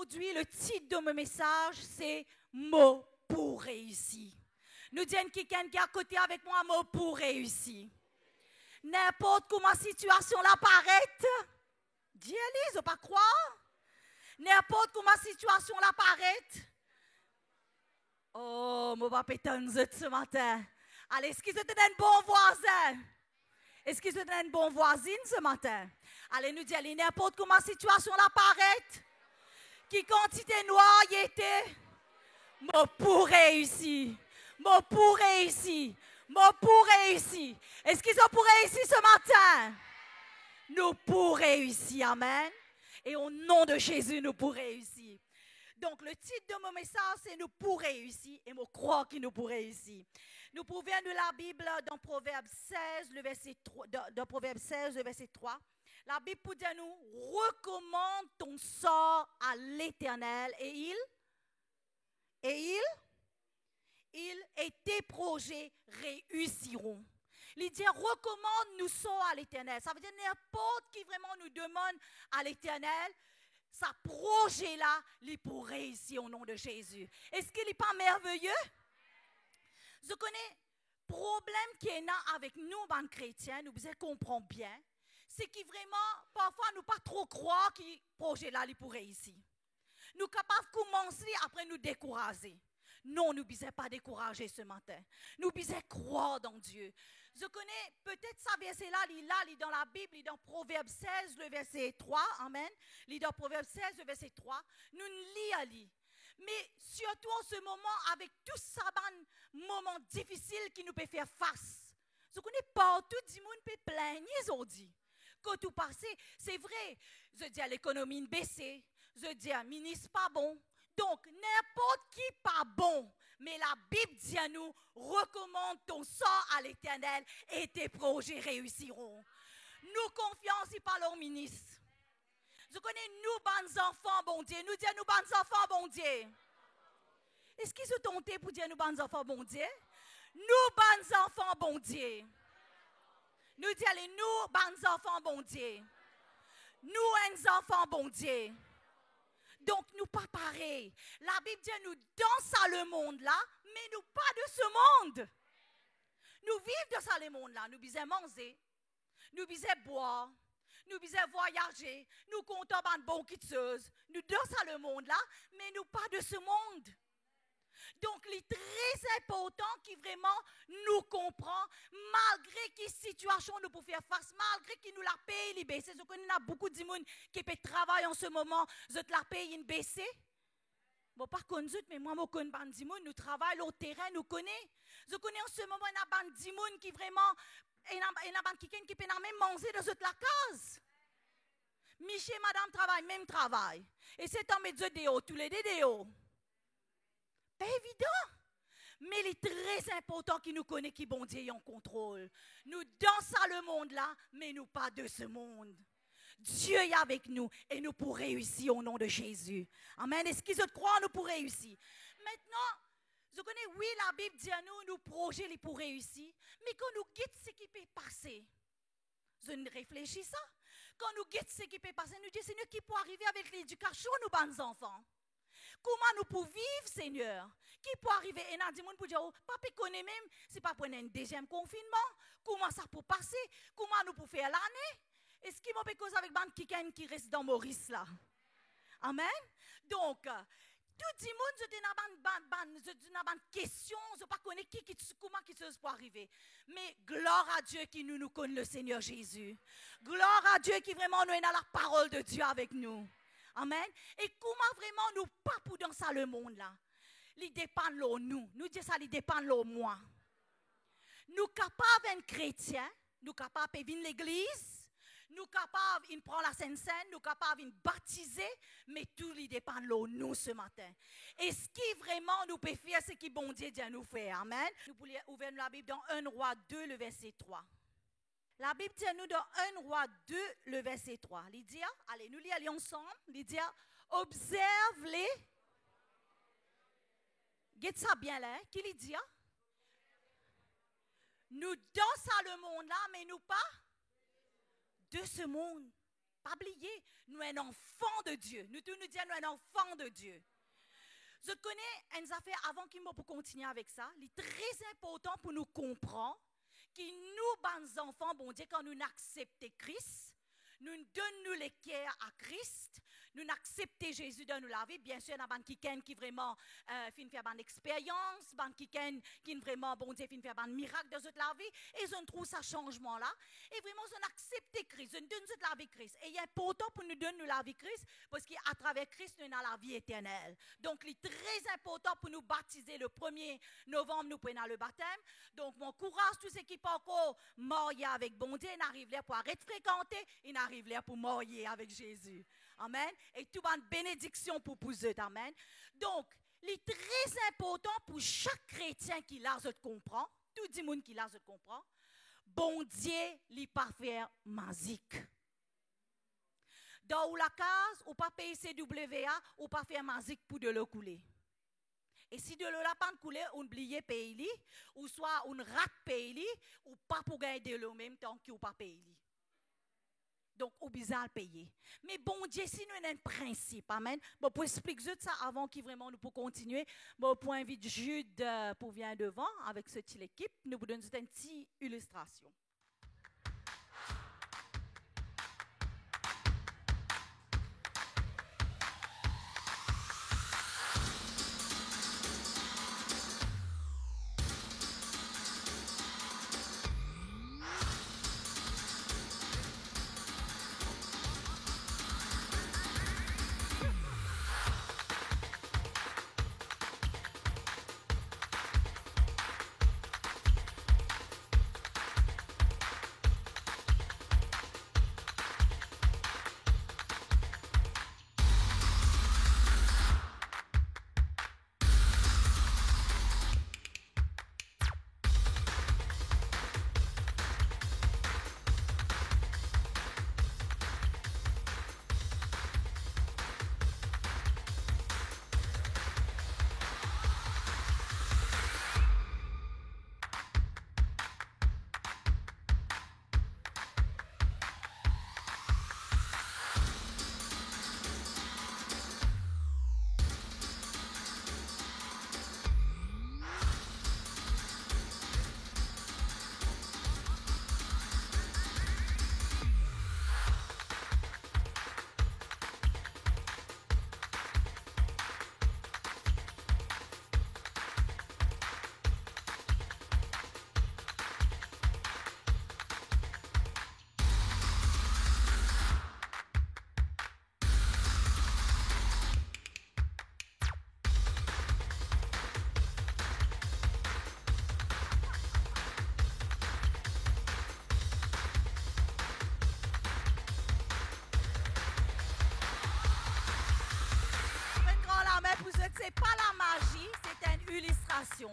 aujourd'hui, le titre de mon message, c'est « Mots pour réussir ». Nous disons quelqu'un qui est à côté avec moi, « Mots pour réussir ». N'importe comment la situation là paraît, dis-le, pas croire. N'importe comment la situation là paraît. Oh, mon papa est ce matin. Allez, est-ce que vous êtes un bon voisin? Est-ce que vous êtes une bonne voisine ce matin? Allez, nous dire, n'importe comment la situation là paraît. Qui quantité noire y était? Moi pour réussir. Moi pour réussir. Moi pour réussir. Est-ce qu'ils ont pour réussir ce matin? Nous pour réussir. Amen. Et au nom de Jésus, nous pour réussir. Donc, le titre de mon message, c'est « Nous pour réussir » et « Moi croire qu'il nous pour réussir ». Nous provenons de la Bible dans Proverbe 16, le verset 3, dans Proverbe 16, le verset 3. La Bible pour dire nous, recommande ton sort à l'Éternel et tes projets réussiront. Il dit, recommande nous sort à l'Éternel. Ça veut dire n'importe qui vraiment nous demande à l'Éternel, sa projet là, il pour réussir au nom de Jésus. Est-ce qu'il n'est pas merveilleux? Je connais le problème qui est là avec nous, les chrétiens, nous comprenons bien, c'est que vraiment, parfois, nous ne pas trop croire que ce projet-là pour réussir. Nous sommes capables de commencer, après nous décourager. Non, nous ne sommes pas décourager ce matin. Nous devons croire dans Dieu. Je connais peut-être ça verset-là, il est dans la Bible, il est dans Proverbe 16, le verset 3. Amen. Il est dans Proverbe 16, le verset 3. Nous lisons. Mais surtout en ce moment, avec tout ça, moment difficile qui nous peut faire face. Je connais partout, du monde peut plaindre aujourd'hui. Quand tout passe, c'est vrai. Je dis à l'économie baissée. Je dis à ministre pas bon. Donc, n'importe qui pas bon. Mais la Bible dit à nous, recommande ton sort à l'Éternel et tes projets réussiront. Nous confions par leur ministre. Je connais nous, bons enfants, bon Dieu. Nous disons, nous, bons enfants, bon Dieu. Est-ce qu'ils se tentent pour dire, nous, bons enfants, bon Dieu? Nous, bons enfants, bon Dieu. Nous disons, nous, bons enfants, bon Dieu. Nous, enfants, bon Dieu. Donc, nous pas pareil. La Bible dit, nous dansons le monde là, mais nous pas de ce monde. Nous vivons de ça le monde là. Nous bisons manger, nous bisons boire, nous bisons voyager, nous comptons de bonnes quiteuses. Nous dansons le monde là, mais nous pas de ce monde. Donc, il est très important qu'il vraiment nous comprend, malgré quelle situation nous pouvons faire face, malgré qu'il nous la paye, il baisse. Je connais beaucoup de monde qui peut travailler en ce moment, je te la paye, il baisse. Bon, par contre, mais moi, je connais pas de monde, nous travaillons au terrain, nous connaissons. Je connais en ce moment, il y a pas de monde qui vraiment, il y a quelqu'un qui peut même manger de cette la case. Michel, madame travaille, même travail. Et c'est en médias déo, tous les déo. Pas évident, mais il est très important qu'il nous connaisse qui bon Dieu est en contrôle. Nous dansons le monde là, mais nous pas de ce monde. Dieu est avec nous et nous pourrons réussir au nom de Jésus. Amen. Est-ce qu'ils croient nous pour réussir? Maintenant, je connais, oui, la Bible dit à nous, nous projets pour réussir, mais quand nous guettons ce qui peut passer, je ne réfléchis ça. Quand nous guettons ce qui peut passer, nous disons, Seigneur, qui peut arriver avec l'éducation, nous, bons enfants? Comment nous pouvons vivre, Seigneur? Qui peut arriver? Et nous disons, pour dire, oh, papa connaît même, si pas pour un deuxième confinement, comment ça peut passer? Comment nous pouvons faire l'année? Est-ce qu'il m'a cause avec quelqu'un qui reste dans Maurice là? Amen? Donc, tout le monde, je dis une question, je ne sais pas comment qui se peut arriver. Mais gloire à Dieu qui nous connaît le Seigneur Jésus. Gloire à Dieu qui vraiment nous a la parole de Dieu avec nous. Amen. Et comment vraiment nous pas pour dans ça le monde là? Il dépend de nous. Nous disons ça, il dépend de moi. Nous capables d'être chrétiens, nous capables de venir à l'église, nous capables de prendre la Sainte Seine, nous capables de baptiser, mais tout il dépend de nous ce matin. Et ce qui vraiment nous peut faire, c'est ce que bon Dieu dit à nous faire. Amen. Nous pouvons ouvrir la Bible dans 1 Roi 2, le verset 3. La Bible dit à nous dans 1 Roi 2, le verset 3. Il dit, allez, nous lisons ensemble. Il dit, observe les. Guette ça bien là, qui lui dit? Nous dansons le monde là, mais nous pas de ce monde. Pas oublier, nous sommes un enfant de Dieu. Nous tous nous disons, nous sommes un enfant de Dieu. Je connais une affaire avant qu'il pour continuer avec ça. Il est très important pour nous comprendre que nous, bons enfants, bon Dieu, quand nous acceptons Christ, nous donnons les cœurs à Christ, nous acceptons Jésus dans la vie. Bien sûr, il y a des gens qui vraiment fin faire une expérience, des gens qui vraiment, bon Dieu, fin faire un miracle dans la vie, et ils trouvent ce changement-là. Et vraiment, ils acceptent Christ, ils donnent la vie Christ. Et il est important pour nous donner la vie Christ, parce qu'à travers Christ, nous avons la vie éternelle. Donc, il est très important pour nous baptiser le 1er novembre, nous prenons le baptême. Donc, mon courage, tous ceux qui ne sont pas encore mariés avec bon Dieu, ils arrivent là pour arrêter de fréquenter, ils arrivent là pour marier avec Jésus. Amen. Et tout une bénédiction pour eux. Amen. Donc, il est très important pour chaque chrétien qui l'a de comprendre, tout le monde qui l'a de comprendre, bon Dieu, il pas faire magique. Dans la case, ou pas payer CWA, ou pas faire magique pour de l'eau couler. Et si de l'eau n'a pas coulé, on oublie payer, ou soit on rate payer, ou pas pour gagner de l'eau en même temps qu'on pas payer. Donc, au bizarre payer. Mais bon Dieu, si nous avons un principe, amen. Bon, pour expliquer ça avant qu'il vraiment nous pour continuer, bon, pour inviter Jude pour venir devant avec cette petite équipe, nous vous donnons une petite illustration. Ce n'est pas la magie, c'est une illustration.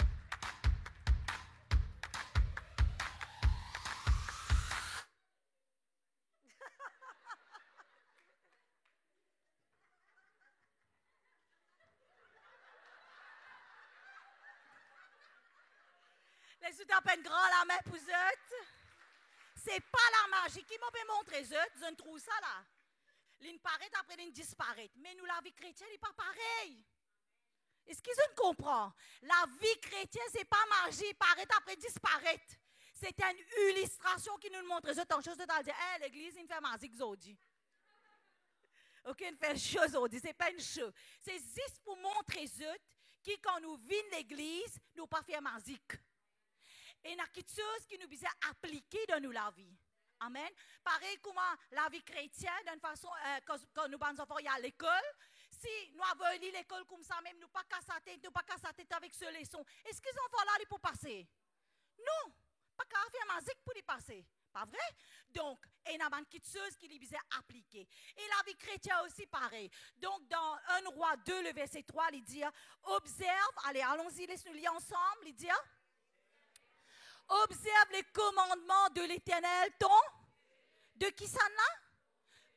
Les sous à peine grand la main pour eux. C'est pas la magie. Qui m'a fait montrer eux? Je trouve ça là. L'une paraît après l'une disparaît. Mais nous, la vie chrétienne n'est pas pareil. Est-ce qu'ils comprennent? La vie chrétienne, ce n'est pas magie, paraît après disparaître. C'est une illustration qui nous montre autant de choses. C'est-à-dire, l'église, il fait magie aujourd'hui. Ok, il fait chose aujourd'hui. Ce n'est pas une chose. C'est juste pour montrer eux que quand nous vivons l'église, nous ne pas faire magique. Et il y a quelque chose qui nous besoin appliquer dans nous la vie. Amen. Pareil comme la vie chrétienne, d'une façon, quand nous sommes enfants, il y a l'école. Si nous avons lu l'école comme ça, même nous pas casser tête avec ce leçon, est-ce qu'ils enfants là, ils peuvent passer? Non, pas qu'à faire musique pour y passer. Pas vrai? Donc, il y a une petite chose qui est appliquée. Et la vie chrétienne aussi pareil. Donc, dans 1 Roi 2, le verset 3, il dit, observe, allez, allons-y, laisse-nous lire ensemble, il dit, observe les commandements de l'Éternel, de qui ça n'a?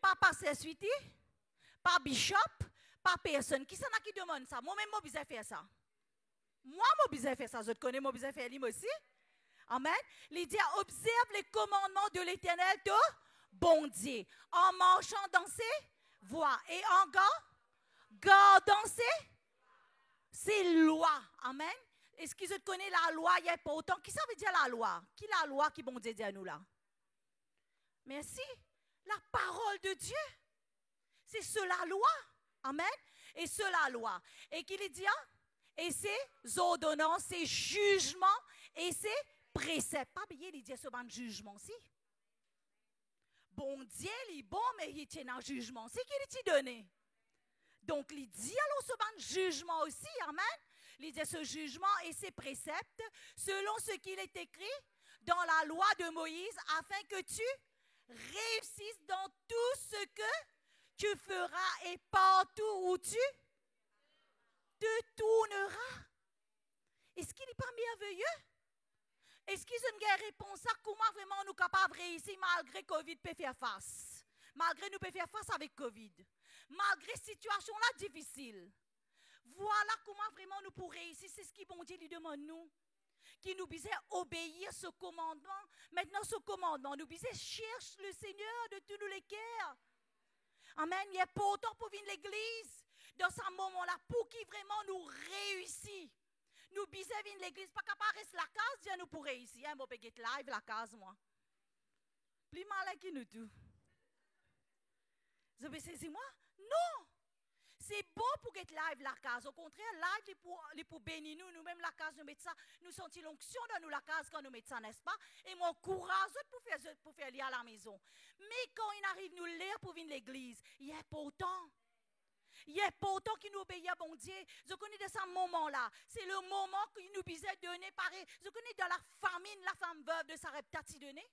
Pas pasteur suite, pas bishop, pas personne. Qui ça n'a qui demande ça? Moi-même, je besoin faire ça. Moi, je besoin faire ça. Je connais, je besoin faire lui aussi. Amen. Il dit, observe les commandements de l'Éternel, bon Dieu. En marchant dans ses voies et en gardant ses lois. Amen. Est-ce que vous connaissez la loi? Il y a pas autant. Qui ça veut dire la loi? Qui la loi qui bon Dieu dit à nous là? Merci. La parole de Dieu. C'est cela loi. Amen. Et cela loi. Et qu'il dit, et ses ordonnances, ses jugements et ses préceptes. Pas bien, il dit ce bon jugement, si. Bon Dieu, il est bon, mais il tient un jugement. C'est qu'il t'a donné. Donc, il dit alors ce bon jugement aussi. Amen. Il dit ce jugement et ses préceptes, selon ce qu'il est écrit dans la loi de Moïse, afin que tu réussisses dans tout ce que tu feras et partout où tu te tourneras. Est-ce qu'il n'est pas merveilleux? Est-ce qu'ils ont une réponse à comment vraiment nous sommes capables de réussir malgré Covid peut faire face? Malgré nous peut faire face avec Covid. Malgré cette situation-là difficile. Voilà comment vraiment nous pourrons réussir. C'est ce qui bon Dieu lui demande nous. Qui nous disait obéir ce commandement. Maintenant ce commandement, nous disait cherche le Seigneur de tous les cœurs. Amen. Il est important pour venir l'église dans ce moment-là pour qu'il vraiment nous réussisse. Nous bisons venir l'église, pas capable de rester la case, Dieu nous pour réussir. Je vais get live la case, moi. Plus malin que nous tous. Vous avez saisi moi? Non! C'est bon pour get live la case. Au contraire, live est pour bénir nous. Nous-mêmes, la case, nous mettons ça. Nous sentons l'onction dans nous, la case, quand nous mettons ça, n'est-ce pas? Et mon courage pour faire lire à la maison. Mais quand il arrive nous lire pour venir l'église, il est important. Il est important qu'il nous obéisse à bon Dieu. Je connais de ce moment-là. C'est le moment qu'il nous disait donner pareil. Je connais dans la famine, la femme veuve de Sarepta t'y donner.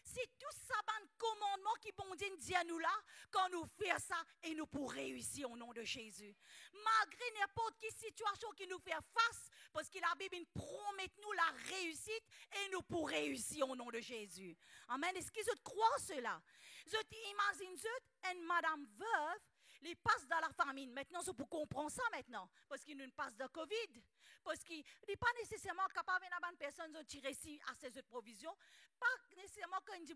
C'est tout ça, un commandement qui bon Dieu dit à nous là, quand nous faisons ça, et nous pourrons réussir au nom de Jésus. Malgré n'importe quelle situation qui nous fait face, parce que la Bible promet nous la réussite, et nous pourrons réussir au nom de Jésus. Amen. Est-ce que vous croyez cela? Je imagine une madame veuve, les passe dans la famine. Maintenant, c'est pour comprendre ça maintenant. Parce qu'il y a une passe de Covid. Parce qu'il n'est pas nécessairement capable de personne de tirer à ses autres provisions. Pas nécessairement quand il dit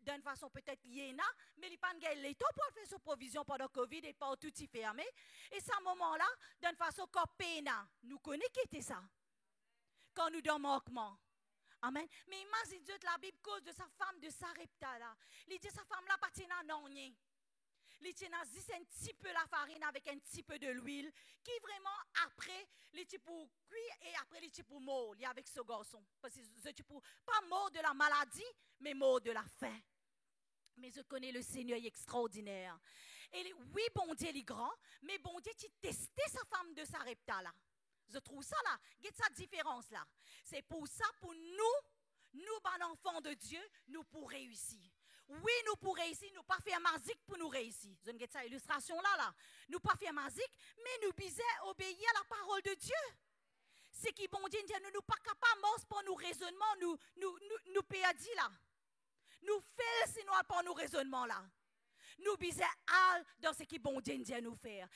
d'une façon peut-être liée, mais il n'est pas l'état pour faire ses provisions pendant Covid et pas tout y fermé. Et à ce moment-là, d'une façon comme péna. Nous connaissons qui était ça. Quand nous dans manquement. Amen. Mais imagine la Bible cause de sa femme de Sarepta là. Il dit sa femme là pas dans rien. Les tchénazis, c'est un petit peu la farine avec un petit peu de l'huile, qui vraiment après, les petits pour cuire et après les petits pour mort, avec ce garçon. Parce que ce petit pour, pas mort de la maladie, mais mort de la faim. Mais je connais le Seigneur extraordinaire. Et oui, bon Dieu, il est grand, mais bon Dieu, tu testais sa femme de Sarepta là. Je trouve ça là, regarde sa différence là. C'est pour ça, pour nous, enfants de Dieu, nous pour réussir. Oui, nous pour réussir, nous pas faire magique pour nous réussir. Vous avez cette illustration là. Nous pas faire magique, mais nous bisons obéir à la parole de Dieu. C'est qui bon Dieu, nous pas capables pour nos raisonnements, nous perdis là. Nous faisons sinon pour nos raisonnements là. Nous bisons al dans ce qui bon Dieu nous faire.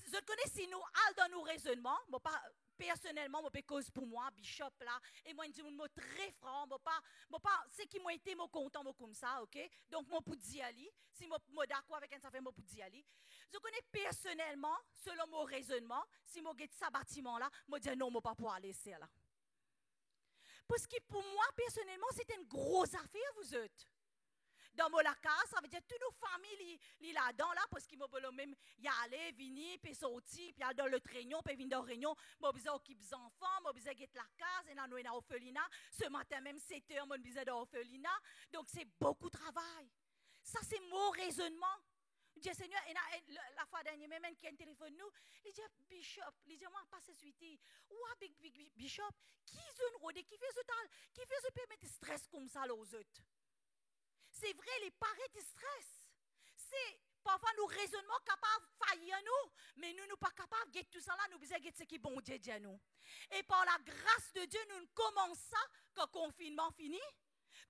Je connais si nous al dans nos raisonnements, moi pas personnellement, moi, cause pour moi, bishop là, et moi, je dis un mot très franc, moi pas, c'est qui m'a été content, moi comme ça, ok? Donc, moi, pour dire ali, si moi, d'accord avec un ça fait moi pour dire ali. Je connais personnellement, selon mon raisonnement, si moi, get ça bâtiment là, moi, dis non, moi, pas pour aller laisser là. Parce que pour moi, personnellement, c'est une grosse affaire, vous êtes. Dans mon casa, ça veut dire que toutes nos familles sont là-dedans, là, parce qu'ils m'ont même y aller, venir, puis sortir, puis aller dans le réunion, puis venir dans la réunion, moi, je occupe les enfants, moi, je get la case, et là, nous, on est dans l'orphelinat. Ce matin, même 7 heures, moi, je suis dans l'orphelinat. Donc, c'est beaucoup de travail. Ça, c'est mon raisonnement. Je dis, Seigneur, et la fois dernière, même qui a un téléphone, nous, il dit, Bishop, il dit, moi, pas ce suite. Ouais, Bishop, qui zone rôde, qui fait ce permettre stress comme ça, aux autres? C'est vrai, les parents de stress. C'est parfois nos raisonnements capables de faillir nous, mais nous ne sommes pas capables de tout ça là, nous besoin de ce qui est bon Dieu à nous. Et par la grâce de Dieu, nous commençons ça quand le confinement finit,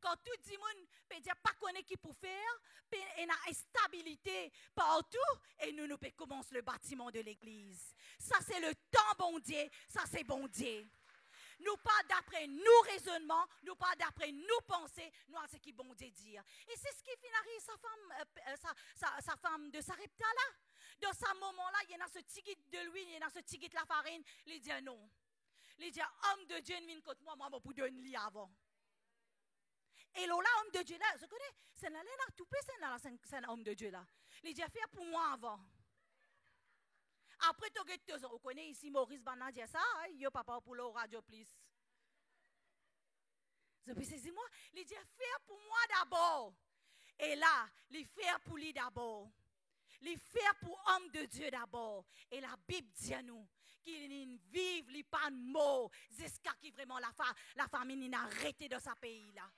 quand tout le monde peut dire pas connaître qui pour faire, et a instabilité partout, et nous pouvons commencer le bâtiment de l'église. Ça c'est le temps bon Dieu, ça c'est bon Dieu. Nous pas d'après nos raisonnements, nous pas d'après nos pensées, nous à ce qui bon Dieu dire. Et c'est ce qui finit sa femme de Sarepta là. Dans ce moment-là, il y a ce ticket de l'huile, il y a ce ticket de la farine. Il dit non. Il dit, homme de Dieu, ne viens contre moi, moi, pour donner lui avant. Et là, homme de Dieu là, je connais, c'est là, tout peu, c'est un homme de Dieu là. Il dit, fais pour moi avant. Après, vous connaissez ici Maurice Banan dit ça, yo papa pour le radio plus. Je peux saisir moi, il dit, fais pour moi d'abord. Et là, il fait pour lui d'abord. Il fait pour homme de Dieu d'abord. Et la Bible dit à nous qu'il vive, il pas de mort, jusqu'à qui vraiment la famille n'a arrêté dans sa pays là.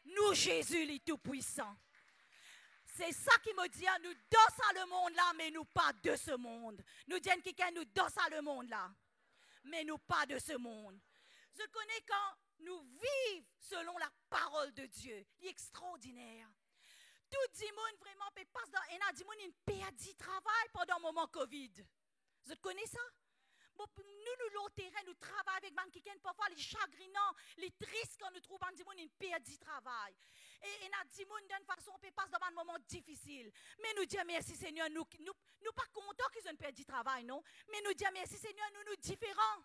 Nous, Jésus, il est tout puissant. C'est ça qui me dit, nous dansons le monde là, mais nous pas de ce monde. Nous disons quelqu'un, nous dansons le monde là, mais nous pas de ce monde. Je connais quand nous vivons selon la parole de Dieu, l'extraordinaire. Tout le monde vraiment peut passer dans un an, il perd du travail pendant le moment Covid. Vous connaissez ça? Bon, nous l'enterrons, nous travaillons avec quelqu'un, parfois les chagrinants, les tristes quand nous trouvons une perd du travail. Et nous disons d'une façon, on peut passer dans un moment difficile. Mais nous disons merci Seigneur, nous pas contents qu'ils ont perdu du travail, non? Mais nous disons merci Seigneur, nous différents.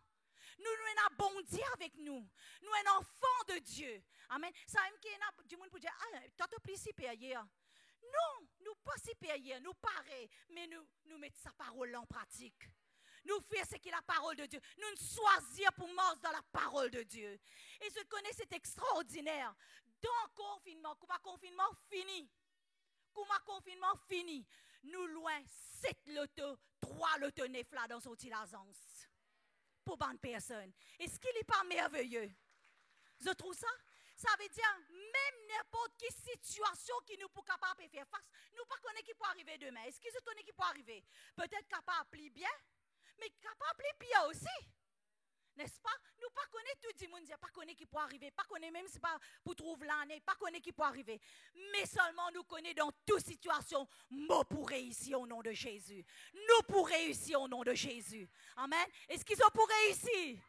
Nous avons bon Dieu avec nous. Nous sommes enfants de Dieu. Amen. Ça même qu'il y a du monde pour dire, ah, t'as plus si payé. Non, nous pas si payés, nous pareils, mais nous mettons sa parole en pratique. Nous faisons ce qui est la parole de Dieu. Nous nous choisissons pour marcher dans la parole de Dieu. Et je connais, c'est extraordinaire. Dans le confinement, quand le confinement fini, nous loin 7 lotos, 3 lotos 9 là dans son tilazance. Pour bonne personne. Est-ce qu'il n'est pas merveilleux? Je trouve ça. Ça veut dire, même n'importe quelle situation qui nous peut capable de faire face, nous ne connaissons pas qui peut arriver demain. Est-ce que vous connaissez qui peut arriver? Peut-être capable de bien, mais capable de pire aussi. N'est-ce pas? Nous ne connaissons pas tout le monde, pas connaître qui peut arriver, pas connaître même si c'est pas pour trouver l'année, pas connaître qui peut arriver. Mais seulement nous connaissons dans toute situation, nous pour réussir au nom de Jésus. Nous pour réussir au nom de Jésus. Amen. Est-ce qu'ils ont pour réussir?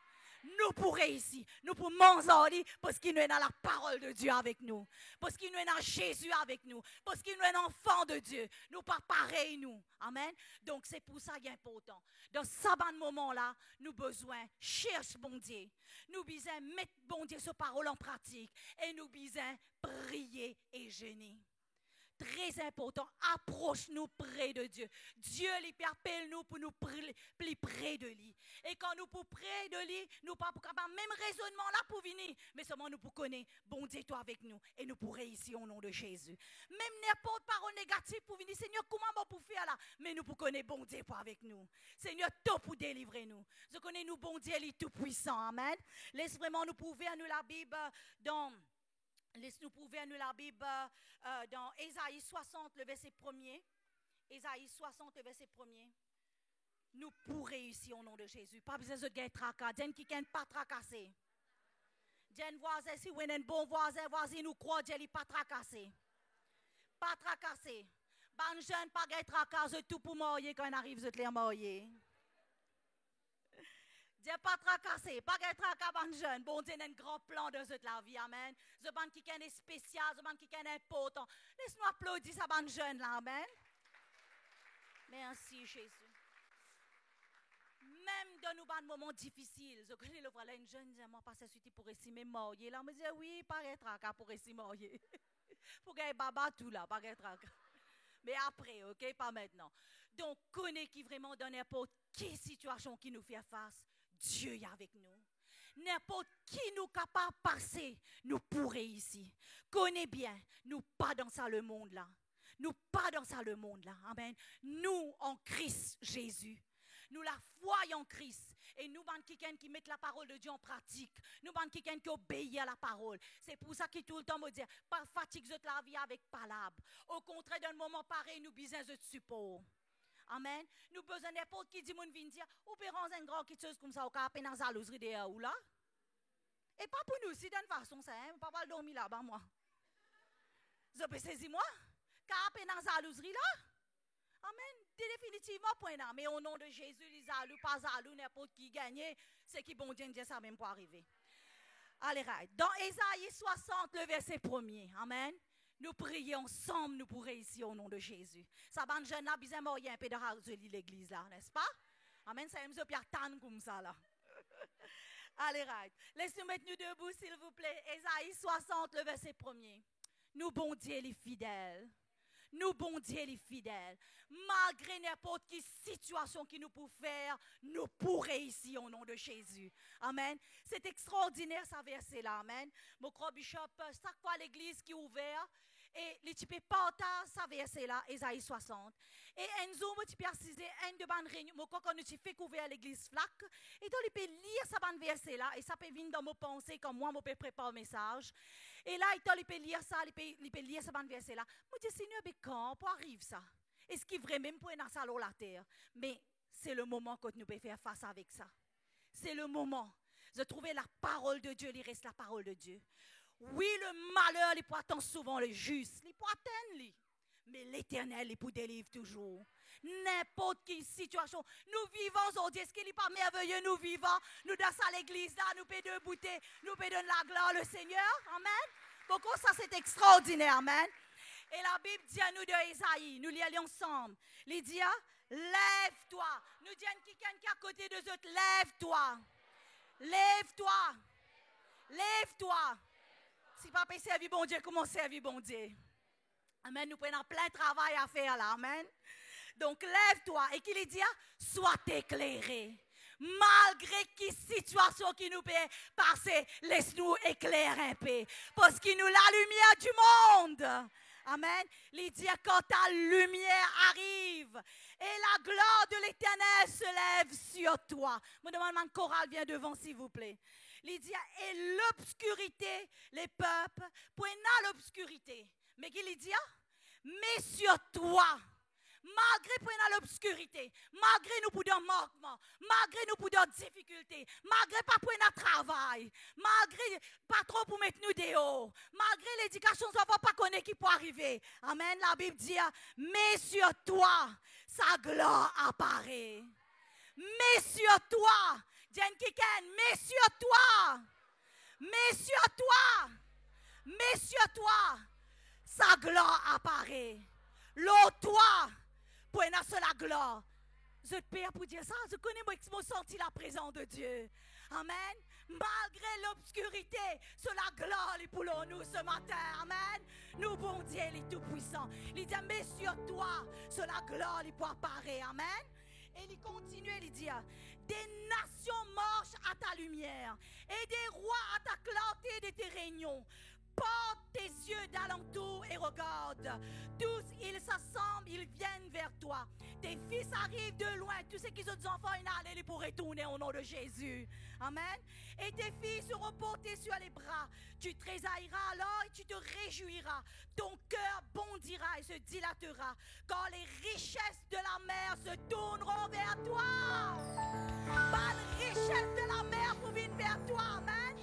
Nous pour réussir, nous pour manger parce qu'il nous est dans la parole de Dieu avec nous, parce qu'il nous est dans Jésus avec nous, parce qu'il nous est enfant de Dieu, nous pas pareil nous, amen. Donc c'est pour ça qu'il est important. Dans ce moment-là, nous besoin chercher bon Dieu, nous besoin mettre bon Dieu sa parole en pratique et nous besoin prier et jeûner. Très important, approche-nous près de Dieu. Dieu lui appelle nous pour nous plus près de lui. Et quand nous pour près de lui, nous pas pour capable même raisonnement là pour venir, mais seulement nous pour connaître, bon Dieu toi avec nous et nous pour réussir au nom de Jésus. Même n'importe parole négative pour venir, Seigneur, comment on pour faire là, mais nous pour connaître bon Dieu pour avec nous. Seigneur, tout pour délivrer nous. Je connais nous bon Dieu, il est tout puissant. Amen. Laisse vraiment nous prouver à nous la Bible dans Laisse-nous prouver nous la Bible dans Ésaïe 60, le verset 1er. Ésaïe 60, le verset 1er. Nous pour réussir au nom de Jésus. Pas besoin de gagner tracas. Dieu qui ne pas tracasser. Dieu voisin, si vous êtes un bon voisin, nous croyons, Dieu n'est pas tracassé. Pas tracassé. Ban jeune, pas gagner tracas, tout pour mourir quand on arrive, vous êtes les mourir. Dieu pas tracassé, pas qu'être tracassé ban jeune. Bon Dieu a un grand plan dans cette la vie, amen. Ce ban qui est spécial, ce ban qui est important. Laisse-nous applaudir ça ban jeune là, amen. Merci Jésus. Même dans nos moments difficiles, je connais le voilà une jeune, moi pas suite pour estimer mort. Là, me dit oui, pas être tracassé pour estimer mort. Pour gagner baba tout là, pas être tracassé. Mais après, ok, pas maintenant. Donc connais qui vraiment dans n'importe quelle situation qui nous fait face. Dieu est avec nous. N'importe qui nous capable de passer, nous pourrons ici. Connais bien, nous pas dans ça le monde là. Nous pas dans ça le monde là. Amen. Nous en Christ Jésus. Nous la foi en Christ. Et nous, quelqu'un qui met la parole de Dieu en pratique. Nous, quelqu'un qui obéit à la parole. C'est pour ça qu'il tout le temps me dit, pas fatigue la vie avec palabre. Au contraire, dans un moment pareil, nous besoin de support. Amen. Nous besoin n'importe qui dit, mon vient dire, ou pérons un grand quelque chose comme ça, au cas dans la jalouserie de ou là. Et pas pour nous, si d'une façon, ça, hein, pas mal dormir là-bas, moi. Vous avez saisi moi? Car dans la jalouserie là. Amen. Définitivement, point là. Mais au nom de Jésus, les jaloux, pas jaloux, n'importe qui gagne, c'est qui bon Dieu dit ça même pour arriver. Allez, right. Dans Ésaïe 60, le verset 1er. Amen. Nous prions ensemble, nous pour réussir au nom de Jésus. Ça va, jeune là, bizarre, il y a un peu de l'église là, n'est-ce pas? Amen. Ça aime bien tant comme ça là. Allez, right. Laissez-nous mettre nous debout, s'il vous plaît. Ésaïe 60, le verset 1er. Nous, bon Dieu, les fidèles. Nous, bon Dieu, les fidèles. Malgré n'importe quelle situation qui nous peut faire, nous pourrons réussir au nom de Jésus. Amen. C'est extraordinaire, ça verset-là. Amen. Mon croix bishop, chaque fois l'église qui est ouverte, et les types partent, ça verset-là, Ésaïe 60. Et Enzo, tu peux préciser, un de bonnes réunions, quand nous fait couvrir l'église flaque, et donc il peut lire ça verset-là, et ça peut venir dans mes pensées, comme moi, je peux préparer le message. Et là, il peut lire ça, il peut lire ça verset-là. Moi, je dis, Seigneur, mais quand arrive ça? Est-ce qu'il est vraiment pour dans salon la terre? Mais c'est le moment que nous pouvons faire face avec ça. C'est le moment. Je trouvais la parole de Dieu, il reste la parole de Dieu. Oui, le malheur, il peut attendre souvent le juste. Il peut attendre, mais l'Éternel, il peut délivrer toujours. N'importe quelle situation. Nous vivons aujourd'hui. Est-ce qu'il n'est pas merveilleux? Nous vivons. Nous dans l'église là, nous pouvons débouter, nous pouvons donner la gloire au Seigneur. Amen. Pourquoi ça c'est extraordinaire. Amen. Et la Bible dit à nous de Ésaïe, nous lisons ensemble. Il dit, lève-toi. Nous disons quelqu'un qui est à côté de nous, lève-toi. Lève-toi. Lève-toi. Si pas servir bon Dieu, comment servir bon Dieu? Amen. Nous prenons plein de travail à faire là. Amen. Donc, lève-toi et qu'il dit, sois éclairé. Malgré quelle situation qui nous peut passer, laisse-nous éclairer un peu. Parce qu'il nous la lumière du monde. Amen. Il dit, quand ta lumière arrive et la gloire de l'Éternel se lève sur toi. Je demande un choral vient devant, s'il vous plaît. Il dit, et l'obscurité, les peuples, prennent l'obscurité. Mais qu'il dit, mais sur toi. Malgré l'obscurité, malgré nous pour un manquement, malgré nous pour des difficultés, malgré pas pour un travail, malgré pas trop pour mettre nous dehors, malgré l'éducation, on ne va pas connaître qui peut arriver. Amen. La Bible dit, mais sur toi, sa gloire apparaît. Mais sur toi, Jen Kiken, mais sur toi, mais sur toi, mais sur toi, sa gloire apparaît. L'eau, toi, pour la gloire. Je te prie pour dire ça. Je connais moi qui m'ont senti la présence de Dieu. Amen. Malgré l'obscurité, c'est la gloire pour nous ce matin. Amen. Nous, bon Dieu, il est tout puissant. Il dit, mais sur toi, c'est la gloire pour apparaître. Amen. Et il continue, il dit, des nations marchent à ta lumière et des rois à ta clarté de tes réunions. Porte tes yeux d'alentour et regarde. Tous, ils s'assemblent, ils viennent vers toi. Tes fils arrivent de loin. Tous ceux qui sont des enfants, ils allaient pour retourner au nom de Jésus. Amen. Et tes filles seront portées sur les bras. Tu tressailleras alors et tu te réjouiras. Ton cœur bondira et se dilatera. Quand les richesses de la mer se tourneront vers toi. Pas les richesses de la mer pour venir vers toi. Amen.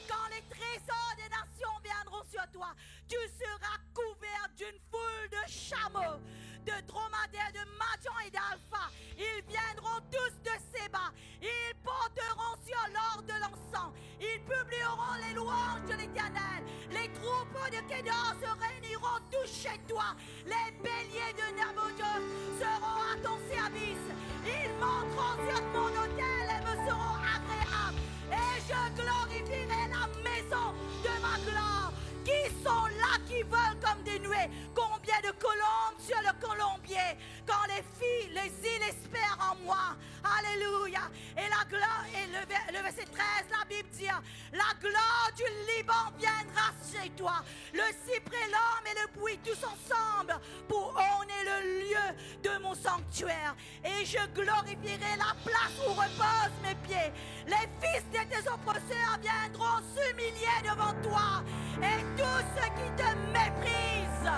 Quand les trésors des nations viendront sur toi, tu seras couvert d'une foule de chameaux, de dromadaires, de madians et d'alpha. Ils viendront tous de Séba. Ils porteront sur l'or de l'encens. Ils publieront les louanges de l'Éternel. Les troupeaux de Kédar se réuniront tous chez toi. Les béliers de Nabojoth seront à ton service. Ils monteront sur mon autel et me seront agréables. Et je glorifierai la maison de ma gloire. Qui sont là, qui volent comme des nuées? Combien de colombes sur le colombier? Quand les filles, les îles espèrent en moi. Alléluia. Et la gloire, et le verset 13, la Bible dit, la gloire du Liban viendra chez toi. Le cyprès, l'homme et le buis tous ensemble pour orner le lieu de mon sanctuaire. Et je glorifierai la place où reposent mes pieds. Les fils de tes oppresseurs viendront s'humilier devant toi. Et tous ceux qui te méprisent,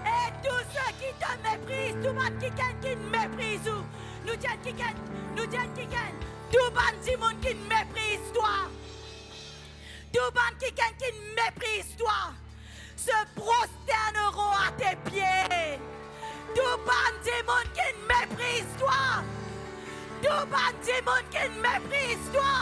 et tous ceux qui te méprisent, tout le monde qui méprise, nous disons tout le monde qui méprise toi, tout le monde qui méprise toi, se prosterneront à tes pieds. Tout le monde qui méprise toi, tout le monde qui méprise toi,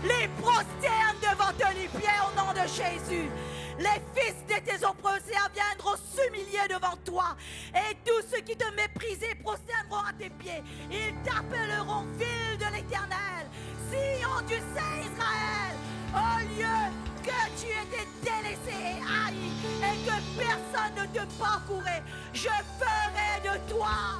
les prosternent devant tes pieds au nom de Jésus. Les fils de tes oppressés viendront s'humilier devant toi. Et tous ceux qui te méprisaient prosterneront à tes pieds. Ils t'appelleront ville de l'Éternel, Sion du Saint Israël, au lieu que tu étais délaissé et haï et que personne ne te parcourait. Je ferai de toi